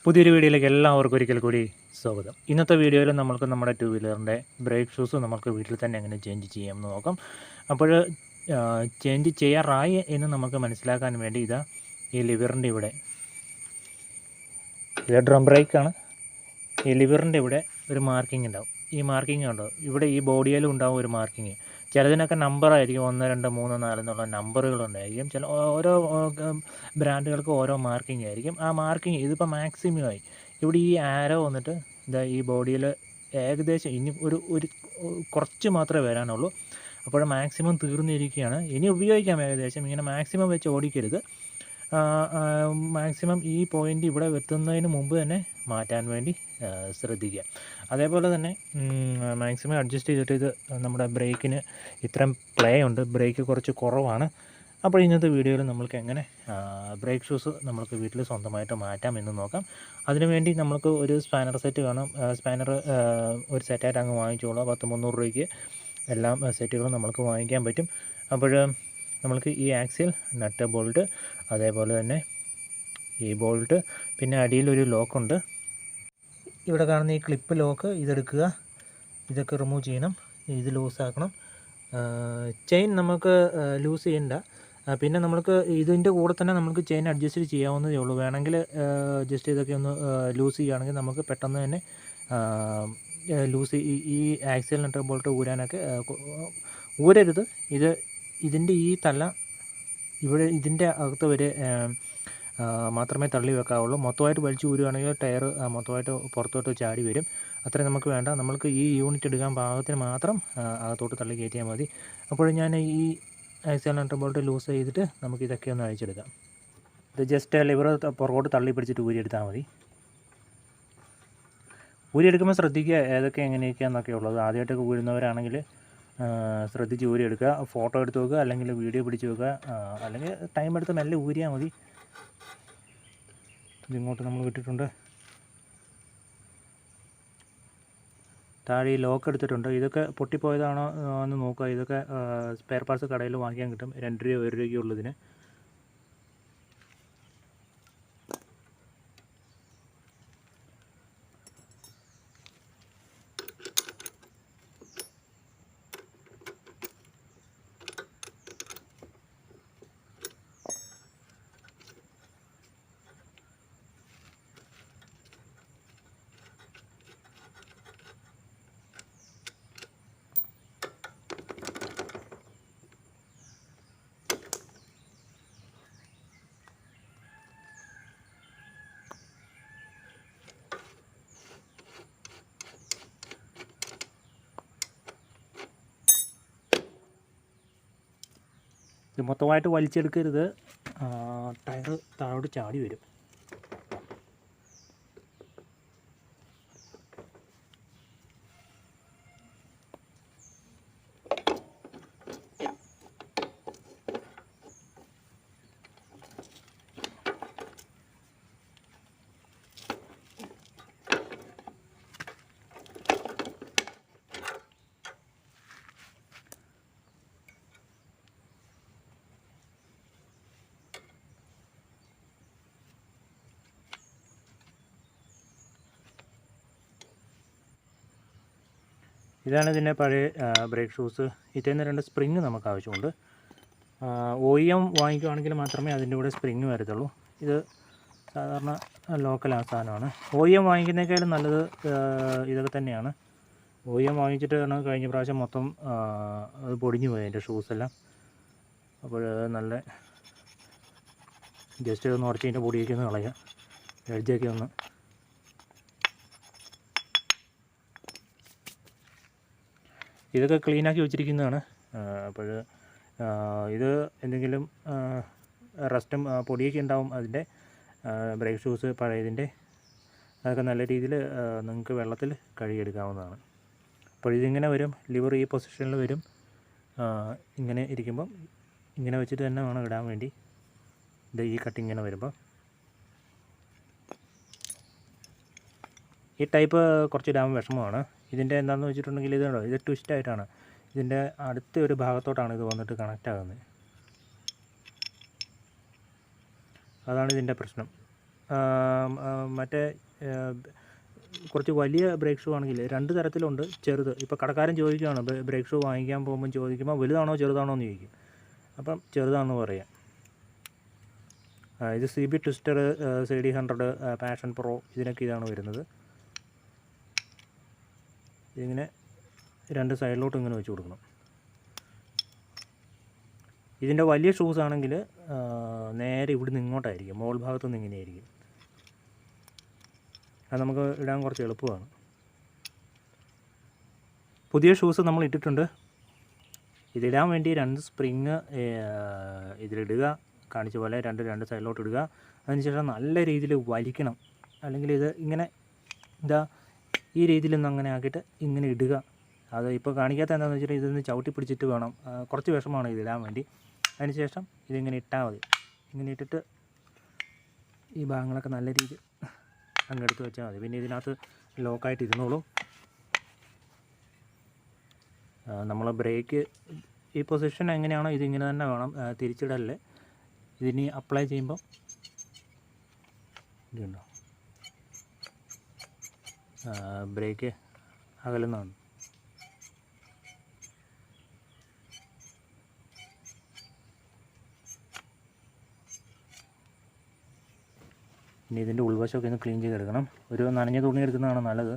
പുതിയൊരു വീഡിയോയിലേക്ക് എല്ലാവർക്കും ഒരിക്കൽ കൂടി സ്വാഗതം. ഇന്നത്തെ വീഡിയോയിൽ നമുക്ക് നമ്മുടെ ടു വീലറിൻ്റെ ബ്രേക്ക് ഷൂസ് നമുക്ക് വീട്ടിൽ തന്നെ എങ്ങനെ ചേഞ്ച് ചെയ്യാമെന്ന് നോക്കാം. അപ്പോൾ ചേഞ്ച് ചെയ്യാറായി എന്ന് നമുക്ക് മനസ്സിലാക്കാൻ വേണ്ടി ഈ ലിവറിൻ്റെ ഇവിടെ, ഇത് ഡ്രം ബ്രേക്കാണ്. ഈ ലിവറിൻ്റെ ഇവിടെ ഒരു മാർക്കിംഗ് ഉണ്ടാവും. ഈ മാർക്കിംഗ് ഉണ്ടോ ഇവിടെ, ഈ ബോഡിയിലും ഉണ്ടാവും ഒരു മാർക്കിങ്. ചിലതിനൊക്കെ നമ്പറായിരിക്കും 1, 2, 3, 4 എന്നുള്ള നമ്പറുകളുണ്ടായിരിക്കും. ഓരോ ബ്രാൻഡുകൾക്ക് ഓരോ മാർക്കിംഗ് ആയിരിക്കും. ആ മാർക്കിംഗ് ഇതിപ്പോൾ മാക്സിമം ആയി. ഇവിടെ ഈ ആരോ വന്നിട്ട് ഈ ബോഡിയിൽ ഏകദേശം ഇനി ഒരു കുറച്ച് മാത്രമേ വരാനുള്ളൂ. അപ്പോൾ മാക്സിമം തീർന്നിരിക്കുകയാണ്. ഇനി ഉപയോഗിക്കാം ഏകദേശം. ഇങ്ങനെ മാക്സിമം വെച്ച് ഓടിക്കരുത്. മാക്സിമം ഈ പോയിൻ്റ് ഇവിടെ എത്തുന്നതിന് മുമ്പ് തന്നെ മാറ്റാൻ വേണ്ടി ശ്രദ്ധിക്കുക. അതേപോലെ തന്നെ മാക്സിമം അഡ്ജസ്റ്റ് ചെയ്തിട്ട്, ഇത് നമ്മുടെ ബ്രേക്കിന് ഇത്രയും പ്ലേ ഉണ്ട്, ബ്രേക്ക് കുറച്ച് കുറവാണ്. അപ്പോൾ ഇന്നത്തെ വീഡിയോയിൽ നമ്മൾക്ക് എങ്ങനെ ബ്രേക്ക് ഷൂസ് നമ്മൾക്ക് വീട്ടിൽ സ്വന്തമായിട്ട് മാറ്റാം എന്ന് നോക്കാം. അതിനുവേണ്ടി നമുക്ക് ഒരു സ്പാനർ സെറ്റ് വേണം. സ്പാനർ ഒരു സെറ്റായിട്ട് അങ്ങ് വാങ്ങിച്ചോളൂ. 300 രൂപയ്ക്ക് എല്ലാം സെറ്റുകളും നമുക്ക് വാങ്ങിക്കാൻ പറ്റും. അപ്പോൾ നമ്മൾക്ക് ഈ ആക്സിൽ, നട്ട്, ബോൾട്ട്, അതേപോലെ തന്നെ ഈ ബോൾട്ട്, പിന്നെ അടിയിലൊരു ലോക്കുണ്ട്. ഇവിടെ കാണുന്ന ഈ ക്ലിപ്പ് ലോക്ക് ഇതെടുക്കുക. ഇതൊക്കെ റിമൂവ് ചെയ്യണം. ഇത് ലൂസാക്കണം. ചെയിൻ നമുക്ക് ലൂസ് ചെയ്യണ്ട. പിന്നെ നമുക്ക് ഇതിൻ്റെ കൂടെ തന്നെ നമുക്ക് ചെയിൻ അഡ്ജസ്റ്റ് ചെയ്യാവുന്നതേ ഉള്ളൂ. വേണമെങ്കിൽ ജസ്റ്റ് ഇതൊക്കെ ഒന്ന് ലൂസ് ചെയ്യുകയാണെങ്കിൽ നമുക്ക് പെട്ടെന്ന് തന്നെ ഈ ആക്സിൽ, നട്ട്, ബോൾട്ട് ഊരാനൊക്കെ ഊരരുത്. ഇതിൻ്റെ ഈ തല ഇവിടെ ഇതിൻ്റെ അകത്ത് വരെ മാത്രമേ തള്ളി വെക്കാവുള്ളൂ. മൊത്തമായിട്ട് വലിച്ചു ഊരുകയാണെങ്കിൽ ടയർ മൊത്തമായിട്ട് പുറത്തോട്ട് ചാടി വരും. അത്രയും നമുക്ക് വേണ്ട. നമ്മൾക്ക് ഈ യൂണിറ്റ് എടുക്കാൻ പാകത്തിന് മാത്രം അകത്തോട്ട് തള്ളി കയറ്റിയാൽ മതി. അപ്പോൾ ഞാൻ ഈ ആക്സിൽ, നട്ട്, ബോൾട്ട് ലൂസ് ചെയ്തിട്ട് നമുക്ക് ഇതൊക്കെ ഒന്ന് അഴിച്ചെടുക്കാം. ഇത് ജസ്റ്റ് ലിവർ പുറകോട്ട് തള്ളി പിടിച്ചിട്ട് ഊരിയെടുത്താൽ മതി. ഊരിയെടുക്കുമ്പോൾ ശ്രദ്ധിക്കുക ഏതൊക്കെ എങ്ങനെയൊക്കെയാണെന്നൊക്കെ ഉള്ളത്. ആദ്യമായിട്ടൊക്കെ ഊരുന്നവരാണെങ്കിൽ ശ്രദ്ധിച്ച് ഊരിയെടുക്കുക. ഫോട്ടോ എടുത്ത് വെക്കുക, അല്ലെങ്കിൽ വീഡിയോ പിടിച്ച് വെക്കുക, അല്ലെങ്കിൽ ടൈം എടുത്ത് മെല്ലെ ഊരിയാൽ മതി. ഇതിങ്ങോട്ട് നമ്മൾ വിട്ടിട്ടുണ്ട്. താഴെ ഈ ലോക്ക് എടുത്തിട്ടുണ്ട്. ഇതൊക്കെ പൊട്ടിപ്പോയതാണോ എന്ന് നോക്കുക. ഇതൊക്കെ സ്പെയർ പാർട്സ് കടയിൽ വാങ്ങിക്കാൻ കിട്ടും. 2 രൂപ 1 രൂപയ്ക്കുള്ളതിന്. ഇത് മൊത്തമായിട്ട് വലിച്ചെടുക്കരുത്. ടയർ താഴോട്ട് ചാടി വരും. ഇതാണ് ഇതിൻ്റെ പഴയ ബ്രേക്ക് ഷൂസ്. ഇതിൽ 2 സ്പ്രിങ് നമുക്ക് ആവശ്യമുണ്ട്. OEM വാങ്ങിക്കുകയാണെങ്കിൽ മാത്രമേ അതിൻ്റെ കൂടെ സ്പ്രിങ് വരത്തുള്ളൂ. ഇത് സാധാരണ ലോക്കൽ സാധനമാണ്. OEM വാങ്ങിക്കുന്നതിനേക്കാളും നല്ലത് ഇതൊക്കെ തന്നെയാണ്. OEM വാങ്ങിച്ചിട്ടാണ് കഴിഞ്ഞ പ്രാവശ്യം മൊത്തം അത് പൊടിഞ്ഞു പോയി എൻ്റെ ഷൂസെല്ലാം. അപ്പോൾ നല്ല ജസ്റ്റ് ഒന്ന് ഉടച്ചതിൻ്റെ പൊടിയൊക്കെ ഒന്ന് കളയുക. എഡ്ജൊക്കെ ഒന്ന് ഇതൊക്കെ ക്ലീനാക്കി വെച്ചിരിക്കുന്നതാണ്. അപ്പോൾ ഇത് എന്തെങ്കിലും റസ്റ്റും പൊടിയൊക്കെ ഉണ്ടാവും അതിൻ്റെ. ബ്രേക്ക് ഷൂസ് പഴയതിൻ്റെ അതൊക്കെ നല്ല രീതിയിൽ നിങ്ങൾക്ക് വെള്ളത്തിൽ കഴുകിയെടുക്കാവുന്നതാണ്. അപ്പോൾ ഇതിങ്ങനെ വരും. ലിവർ ഈ പൊസിഷനിൽ വരും. ഇങ്ങനെ ഇരിക്കുമ്പം ഇങ്ങനെ വെച്ചിട്ട് തന്നെ വേണം ഇടാൻ വേണ്ടി. ഇത് ഈ കട്ടിങ് ഇങ്ങനെ വരുമ്പോൾ ഈ ടൈപ്പ് കുറച്ച് ഇടാൻ വിഷമമാണ്. ഇതിൻ്റെ എന്താണെന്ന് വെച്ചിട്ടുണ്ടെങ്കിൽ ഇത് ട്വിസ്റ്റായിട്ടാണ്. ഇതിൻ്റെ അടുത്ത ഒരു ഭാഗത്തോട്ടാണ് ഇത് വന്നിട്ട് കണക്റ്റ് ആകുന്നത്. അതാണ് ഇതിൻ്റെ പ്രശ്നം. മറ്റേ കുറച്ച് വലിയ ബ്രേക്ക് ഷൂ ആണെങ്കിൽ 2 തരത്തിലുണ്ട്. ചെറുത്, ഇപ്പോൾ കടക്കാരൻ ചോദിക്കുകയാണ് ബ്രേക്ക് ഷൂ വാങ്ങിക്കാൻ പോകുമ്പോൾ ചോദിക്കുമ്പോൾ വലുതാണോ ചെറുതാണോ എന്ന് ചോദിക്കും. അപ്പം ചെറുതാണെന്ന് പറയാം. ഇത് CB twister, CD100, passion pro ഇതിനൊക്കെ ഇതാണ് വരുന്നത്. ഇതിങ്ങനെ 2 സൈഡിലോട്ട് ഇങ്ങനെ വെച്ച് കൊടുക്കണം. ഇതിൻ്റെ വലിയ ഷൂസ് ആണെങ്കിൽ നേരെ ഇവിടുന്ന് ഇങ്ങോട്ടായിരിക്കും, മോൾ ഭാഗത്തുനിന്ന് ഇങ്ങനെയായിരിക്കും. അത് നമുക്ക് ഇടാൻ കുറച്ച് എളുപ്പമാണ്. പുതിയ ഷൂസ് നമ്മൾ ഇട്ടിട്ടുണ്ട്. ഇതിടാൻ വേണ്ടി 2 സ്പ്രിങ് ഇതിലിടുക, കാണിച്ച പോലെ 2 സൈഡിലോട്ട് ഇടുക. അതിനുശേഷം നല്ല രീതിയിൽ വലിക്കണം. അല്ലെങ്കിൽ ഇത് ഇങ്ങനെ ഈ രീതിയിലൊന്നും അങ്ങനെ ആക്കിയിട്ട് ഇങ്ങനെ ഇടുക. അത് ഇപ്പോൾ കാണിക്കാത്ത എന്താണെന്ന് വെച്ചിട്ട് ഇതൊന്ന് ചവിട്ടി പിടിച്ചിട്ട് വേണം, കുറച്ച് വിഷമമാണ് ഇതിടാൻ വേണ്ടി. അതിനുശേഷം ഇതിങ്ങനെ ഇട്ടാൽ മതി. ഇങ്ങനെ ഇട്ടിട്ട് ഈ ഭാഗങ്ങളൊക്കെ നല്ല രീതിയിൽ അങ്ങെടുത്ത് വെച്ചാൽ മതി. പിന്നെ ഇതിനകത്ത് ലോക്കായിട്ട് ഇരുന്നോളും. നമ്മൾ ബ്രേക്ക് ഈ പൊസിഷൻ എങ്ങനെയാണോ ഇതിങ്ങനെ തന്നെ വേണം, തിരിച്ചിടല്ലേ. ഇതിനി അപ്ലൈ ചെയ്യുമ്പം ഇതുണ്ടോ ബ്രേക്ക് അകലുന്നതാണ്. ഇനി ഇതിൻ്റെ ഉൾവശമൊക്കെ ഒന്ന് ക്ലീൻ ചെയ്തെടുക്കണം. ഒരു നനഞ്ഞ തുണി എടുക്കുന്നതാണ് നല്ലത്.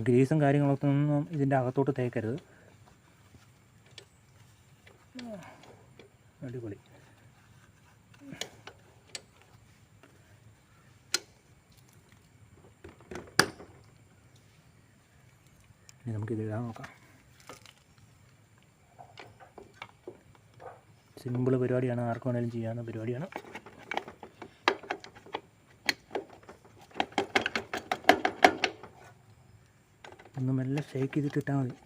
ഗ്രീസും കാര്യങ്ങളൊക്കെ ഒന്നും ഇതിൻ്റെ അകത്തോട്ട് തേക്കരുത്. അടിപൊളി. ഇനി നമുക്കിത് ഇടാൻ നോക്കാം. സിമ്പിൾ പരിപാടിയാണ്, ആർക്ക് വേണമെങ്കിലും ചെയ്യാവുന്ന പരിപാടിയാണ്. ഒന്ന് മെല്ലെ ഷേക്ക് ചെയ്തിട്ട് ഇട്ടാൽ മതി.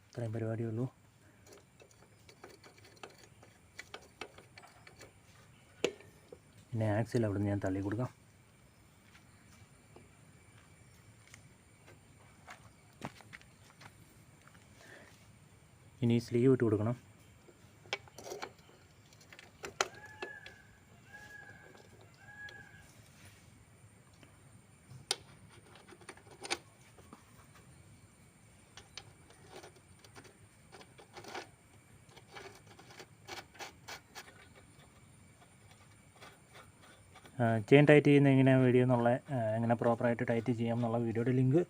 ഇത്രയും പരിപാടിയുള്ളൂ. പിന്നെ ആക്സിൽ അവിടെ നിന്ന് ഞാൻ തള്ളി കൊടുക്കാം. ഇനി സ്ലീവ് ഇട്ട് കൊടുക്കണം. ചെയിൻ ടൈറ്റ് ചെയ്യുന്ന എങ്ങനെ വീഡിയോ എന്നുള്ള എങ്ങനെ പ്രോപ്പറായിട്ട് ടൈറ്റ് ചെയ്യാം എന്നുള്ള വീഡിയോയുടെ ലിങ്ക്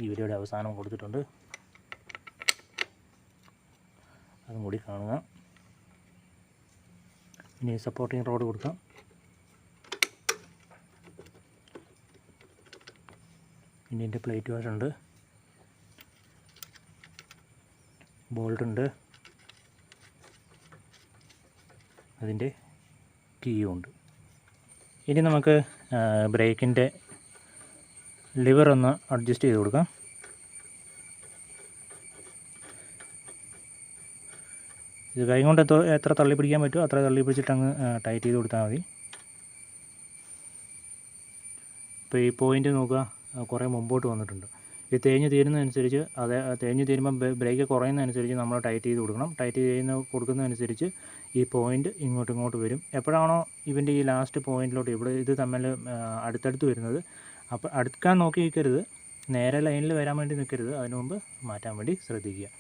ഈ വീഡിയോയുടെ അവസാനം കൊടുത്തിട്ടുണ്ട്. അതും കൂടി കാണുക. ഇനി സപ്പോർട്ടിങ് റോഡ് കൊടുക്കാം. ഇനി ഇതിൻ്റെ പ്ലേറ്റ് വാഷുണ്ട്, ബോൾട്ടുണ്ട്, അതിൻ്റെ കീയും ഉണ്ട്. ഇനി നമുക്ക് ബ്രേക്കിൻ്റെ ലിവർ ഒന്ന് അഡ്ജസ്റ്റ് ചെയ്ത് കൊടുക്കാം. ഇത് കൈ കൊണ്ട് എത്ര തള്ളി പിടിക്കാൻ പറ്റുമോ അത്ര തള്ളി പിടിച്ചിട്ട് അങ്ങ് ടൈറ്റ് ചെയ്ത് കൊടുത്താൽ മതി. ഇപ്പോൾ ഈ പോയിൻ്റ് നോക്കുക, കുറേ മുമ്പോട്ട് വന്നിട്ടുണ്ട്. ഇത് തേഞ്ഞ് തീരുന്നതനുസരിച്ച് തേഞ്ഞ് തീരുമ്പോൾ ബ്രേക്ക് കുറയുന്നതനുസരിച്ച് നമ്മൾ ടൈറ്റ് ചെയ്ത് കൊടുക്കണം. ടൈറ്റ് കൊടുക്കുന്നതനുസരിച്ച് ഈ പോയിൻ്റ് ഇങ്ങോട്ട് വരും. എപ്പോഴാണോ ഇവൻ്റെ ഈ ലാസ്റ്റ് പോയിൻറ്റിലോട്ട് ഇവിടെ ഇത് തമ്മിൽ അടുത്തടുത്ത് വരുന്നത്, അപ്പോൾ അടുക്കാൻ നോക്കി നിൽക്കരുത്, നേരെ ലൈനിൽ വരാൻ വേണ്ടി നിൽക്കരുത്. അതിനു മുമ്പ് മാറ്റാൻ വേണ്ടി ശ്രദ്ധിക്കുക.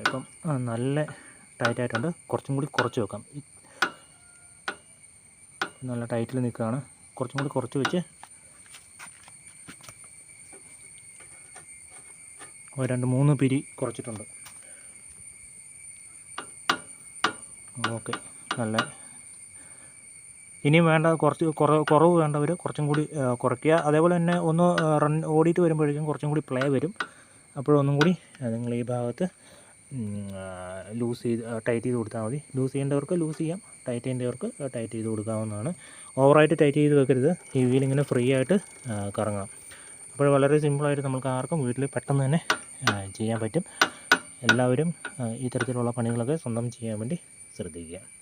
ഇപ്പം നല്ല ടൈറ്റായിട്ടുണ്ട്. കുറച്ചും കൂടി കുറച്ച് വെക്കാം. നല്ല ടൈറ്റിൽ നിൽക്കുകയാണ്. കുറച്ചും കൂടി കുറച്ച് വെച്ച് 2-3 പിരി കുറച്ചിട്ടുണ്ട്. ഓക്കെ, നല്ല. ഇനിയും വേണ്ട കുറവ് വേണ്ടവർ കുറച്ചും കൂടി കുറയ്ക്കുക. അതേപോലെ തന്നെ ഒന്ന് ഓടിയിട്ട് വരുമ്പോഴേക്കും കുറച്ചും കൂടി പ്ലേ വരും. അപ്പോഴൊന്നും കൂടി നിങ്ങൾ ഈ ഭാഗത്ത് ടൈറ്റ് ചെയ്ത് കൊടുത്താൽ മതി. ലൂസ് ചെയ്യേണ്ടവർക്ക് ലൂസ് ചെയ്യാം, ടൈറ്റ് ചെയ്യേണ്ടവർക്ക് ടൈറ്റ് ചെയ്ത് കൊടുക്കാവുന്നതാണ്. ഓവറായിട്ട് ടൈറ്റ് ചെയ്ത് വെക്കരുത്. ഈ വീലിങ്ങനെ ഫ്രീ ആയിട്ട് കറങ്ങാം. അപ്പോൾ വളരെ സിമ്പിളായിട്ട് നമുക്ക് ആർക്കും വീട്ടിൽ പെട്ടെന്ന് തന്നെ ചെയ്യാൻ പറ്റും. എല്ലാവരും ഈ തരത്തിലുള്ള പണികളൊക്കെ സ്വന്തം ചെയ്യാൻ വേണ്ടി ശ്രദ്ധിക്കുക.